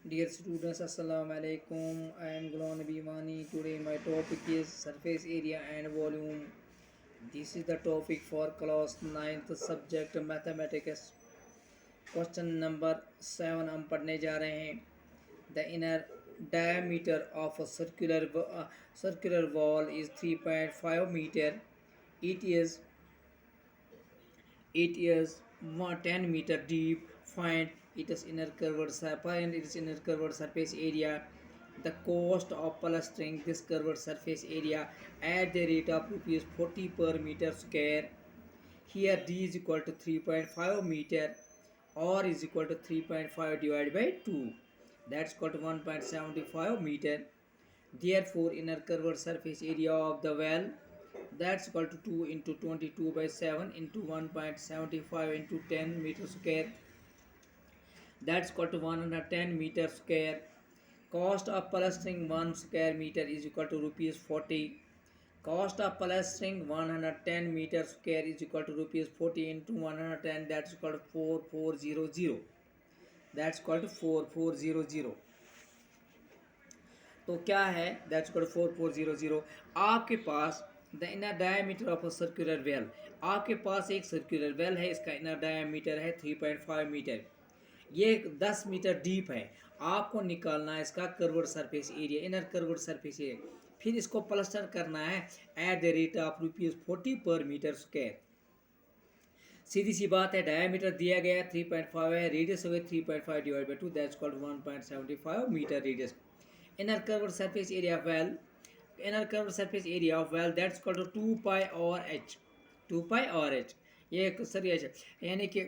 Dear students, Assalamu alaikum. I am Ghulam Nabi Mani. Today my topic is surface area and volume. This is the topic for class ninth subject mathematics. Question number 7 हम पढ़ने जा रहे हैं. The inner diameter of a circular wall is 3.5 meter. It is It is 10 meter deep. Find its inner curved surface area. The cost of plastering this curved surface area at the rate of rupees 40 per meter square. Here d is equal to 3.5 meter, or is equal to 3.5 divided by 2. That's equal to 1.75 meter. Therefore, inner curved surface area of the well, that's equal to 2 into 22 by 7 into 1.75 into 10 meter square, that's equal to 110 meter square. Cost of plastering 1 square meter is equal to rupees 40. Cost of plastering 110 meter square is equal to rupees 40 into 110, that's equal to 4400. That's equal to 4400. तो क्या है, that's equal to 4400. आपके पास the inner diameter of a circular well, आपके पास एक circular well है, इसका इनर डायमीटर है 3.5 मीटर, ये 10 मीटर डीप है. आपको निकालना है इसका curved surface area, inner curved surface area. फिर इसको प्लास्टर करना है at the rate of rupees 40 पर मीटर स्क्वायर. सीधी सी बात है, डायमीटर दिया गया 3.5 है, रेडियस हो गया 3.5 divide by 2, that's called 1.75 metre radius. Inner curved surface area well, inner curved surface area of well, that's called 2 pi or h. 2 pi or h, ये sir यानी कि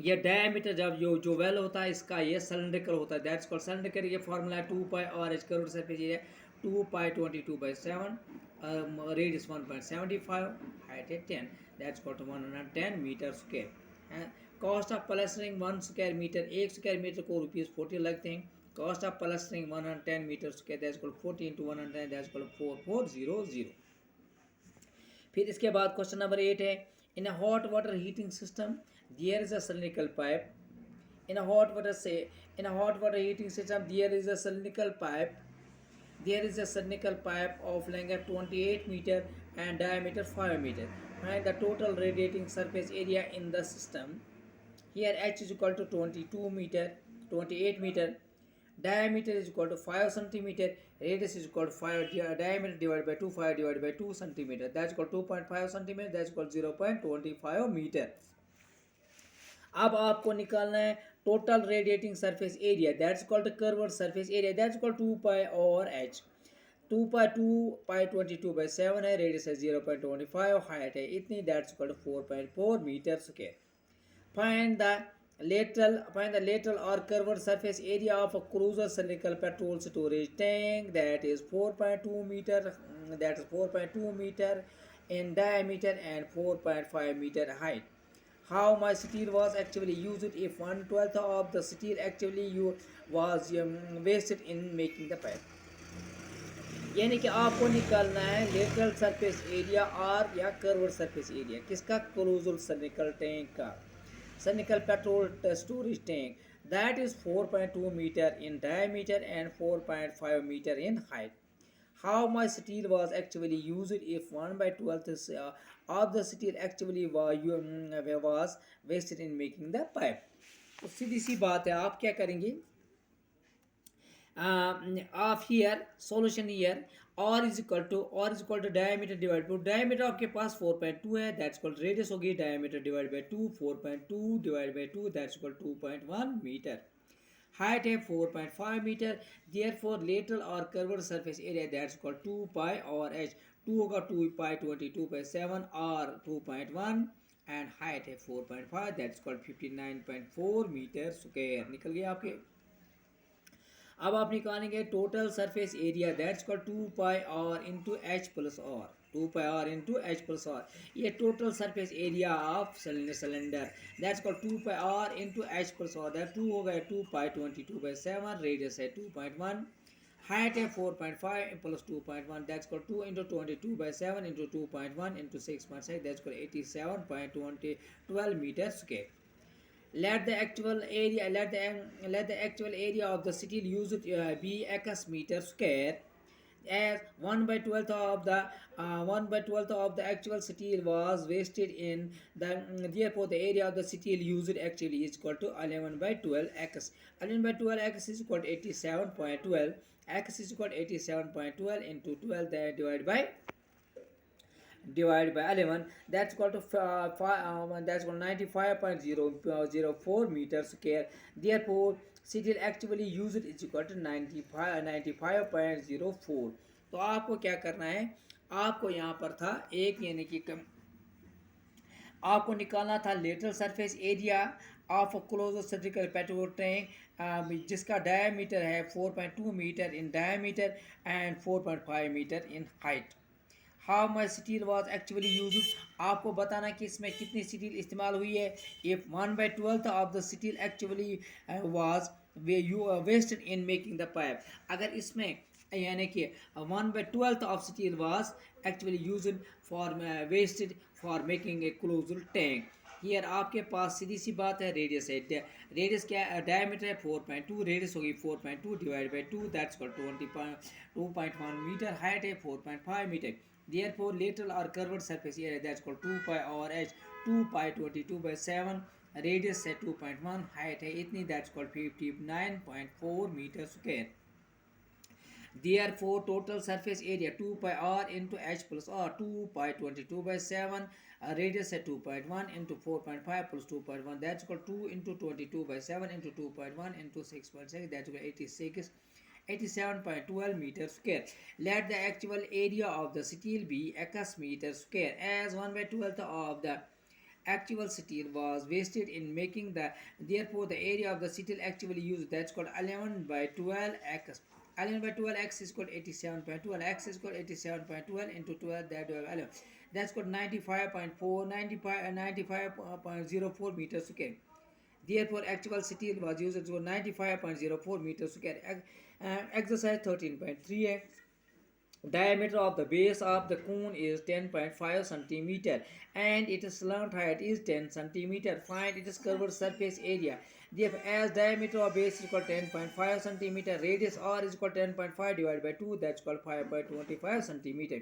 ये डायमीटर जब जो वेल होता है इसका ये सिलेंड्रिकल होता है, दैट्स कॉल्ड सिलेंड्रिकल. ये फॉर्मूला है 2 pi r h. Curved surface area 2 pi 22 by 7, radius 1.75, height है 10, that's called 110 metre square. Cost of plastering 1 square metre, 1 square metre को रुपीज़ 40 लगते हैं. Cost of plastering 110 meters square, that's called 40 into 110, that's called 4400. फिर इसके बाद question number 8 है, in a hot water heating system there is a cylindrical pipe. In a hot water heating system there is a cylindrical pipe. There is a cylindrical pipe of length 28 meter and diameter 5 meter. Find the total radiating surface area in the system. Here h is equal to 28 meter, diameter is equal to 5 centimeter, radius is equal to 5 diameter divided by 2, 5 divided by 2 centimeter, that's equal to 2.5 centimeter, that's equal to 0.25 meter. अब आपको निकालना है total radiating surface area, that's called curved surface area, that's called 2 pi और h. 2 pi 22 by 7 है, radius है 0.25, height है इतनी, that's called 4.4 metre square. Find the lateral or curved surface area of a cruiser cylindrical petrol storage tank, that is 4.2 meter, that is 4.2 meter in diameter and 4.5 meter height. How much steel was actually used if 1/12 of the steel actually was wasted in making the pipe. यानी कि आपको निकालना है lateral surface area और या curved surface area किसका, cruiser cylindrical tank का, cylindrical petrol storage tank, that is 4.2 meter in diameter and 4.5 meter in height. How much steel was actually used if 1/12 of the steel actually was wasted in making the pipe. तो सीधी सी बात है, आप क्या करेंगे, of here solution here, r is equal to diameter divided by diameter आपके पास 4.2 है, that's called radius होगी diameter divided by 2, 4.2 divided by 2, that's called 2.1 meter. height है 4.5 meter, therefore lateral or curved surface area that's called 2 pi or h. 2 होगा 2 pi 22 by 7 or 2.1 and height है 4.5, that's called 59.4 meter square. निकल गया आपके. अब आप निकालेंगे total surface area, that's called 2 pi r into h plus r, 2 pi r into h plus r. ये total surface area of cylinder, that's called 2 pi r into h plus r, that 2 हो गया 2 pi 22 by 7, radius है 2.1, height है 4.5 plus 2.1, that's called 2 into 22 by 7 into 2.1 into 6.6, that's called 87.12 metre square. Let the actual area of the steel used be x meter square, as 1 by 12th of the 1 by 12th of the actual steel was wasted in the therefore the area of the steel used actually is equal to 11 by 12 x. 11 by 12 x is equal to 87.12. X is equal to 87.12 into 12, that divided by 11, that's equal to that's equal to 95.004 meters square. Therefore steel actually used is equal to 95.04. तो आपको क्या करना है, आपको यहाँ पर था एक यानी कि आपको निकालना था lateral surface area of close cylindrical petrol tank जिसका डायमीटर है 4.2 metre in diameter and 4.5 metre in height. How much steel was actually use, आपको बताना कि इसमें कितनी स्टील इस्तेमाल हुई है. If 1/12 of the steel actually was wasted in making the pipe, अगर इसमें यानी कि 1/12 of steel was actually use for wasted for making a closed tank. Here आपके पास सीधी सी बात है, रेडियस है, रेडियस क्या है, डायमीटर है 4.2, रेडियस होगी 4.2 divide by 2, that's equal 2.1 metre, height है 4.5 metre. Therefore lateral or curved surface area, that's called 2 pi or h, 2 pi 22/7, radius है 2.1, हाइट है इतनी, that's called 59.4 metre square. Therefore total surface area 2 pi r into h plus r, 2 pi 22/7, radius है 2.1 into 4.5 plus 2.1, that's called 2 into 22/7 into 2.1 into 6.6, that's called 87.12 meter square. Let the actual area of the steel be x meter square, as 1/12 of the actual steel was wasted in making the, therefore the area of the steel actually used, that's called 11 by 12 x. 11 by 12 x is called 87.12, x is called 87.12 into 12, that 11, that's called 95.04 meters square. Therefore actual steel was used for 95.04 meters square. Exercise 13.3, diameter of the base of the cone is 10.5 centimeter and its slant height is 10 centimeter. Find its curved surface area. Therefore, as diameter of base is equal to 10.5 centimeter, radius r is equal to 10.5 divided by 2, that's called 5.25 centimeter.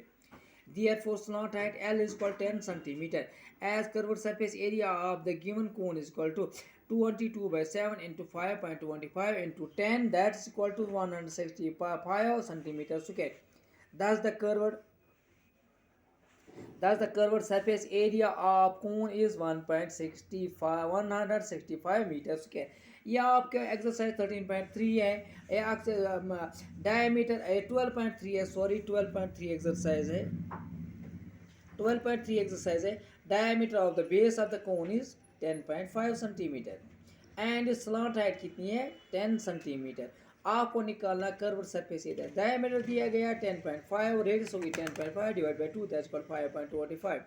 Therefore, slant height L is equal to 10 centimeter. As curved surface area of the given cone is equal to 22/7 into 5.25 into 10, that's equal to 165 centimeters square. Thus the curved surface area of cone is 165 meters square. यह आपका exercise 13.3 है. Diameter 12.3 है, sorry 12.3 exercise है, 12.3 exercise है. Diameter of the base of the cone is 10.5 centimetre and slot height कितनी है 10 centimetre. आपको निकालना कर्व्ड सरफेस एरिया. डायमीटर दिया गया 10.5, रेडियस होगी 10.5 divide by 2, that's equal 5.25.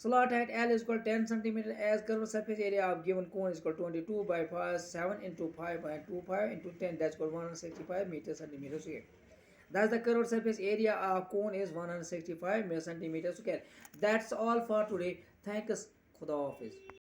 Slot height L is equal to 10 centimeter, as curved surface area of given cone is equal to 22/7 into 5.25 into 10, that's equal 165 meter centimeter square. Thus the curved surface area of cone is 165 centimeter square. That's all for today. Thanks. Khuda Hafiz.